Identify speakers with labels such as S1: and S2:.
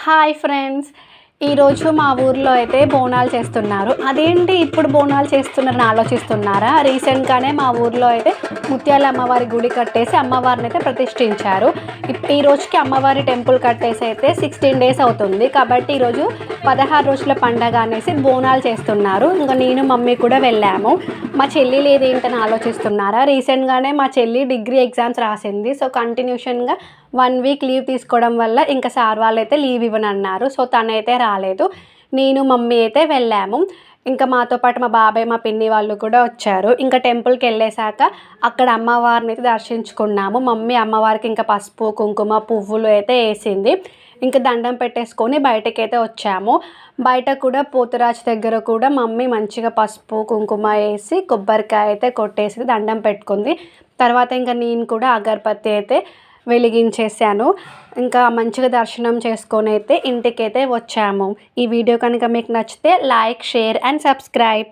S1: Hi friends, ఈరోజు మా ఊర్లో అయితే బోనాలు చేస్తున్నారు. అదేంటి ఇప్పుడు బోనాలు చేస్తున్నారని ఆలోచిస్తున్నారా? రీసెంట్గానే మా ఊర్లో అయితే ముత్యాల అమ్మవారి గుడి కట్టేసి అమ్మవారిని అయితే ప్రతిష్ఠించారు. ఈ రోజుకి అమ్మవారి టెంపుల్ కట్టేసి అయితే 16 డేస్ అవుతుంది. కాబట్టి ఈరోజు 16 రోజుల పండగ అనేసి బోనాలు చేస్తున్నారు. ఇంకా నేను మమ్మీ కూడా వెళ్ళాము. మా చెల్లి లేదేంటని ఆలోచిస్తున్నారా? రీసెంట్గానే మా చెల్లి డిగ్రీ ఎగ్జామ్స్ రాసింది. సో కంటిన్యూషన్గా 1 వీక్ లీవ్ తీసుకోవడం వల్ల ఇంకా సార్ వాళ్ళు అయితే లీవ్ ఇవ్వనన్నారు. సో తనైతే రాలేదు. నేను మమ్మీ అయితే వెళ్ళాము. ఇంకా మాతో పాటు మా బాబాయ్ మా పిన్ని వాళ్ళు కూడా వచ్చారు. ఇంకా టెంపుల్కి వెళ్ళేశాక అక్కడ అమ్మవారిని అయితే దర్శించుకున్నాము. మమ్మీ అమ్మవారికి ఇంకా పసుపు కుంకుమ పువ్వులు అయితే వేసింది. ఇంకా దండం పెట్టేసుకొని బయటకైతే వచ్చాము. బయట కూడా పోతురాజు దగ్గర కూడా మమ్మీ మంచిగా పసుపు కుంకుమ వేసి కొబ్బరికాయ అయితే కొట్టేసి దండం పెట్టుకుంది. తర్వాత ఇంకా నేను కూడా అగరబత్తి అయితే వెలిగించేసాను. ఇంకా మంచిగా దర్శనం చేసుకొని అయితే ఇంటికైతే వచ్చాము. ఈ వీడియో కనుక మీకు నచ్చితే లైక్, షేర్ అండ్ సబ్స్క్రైబ్.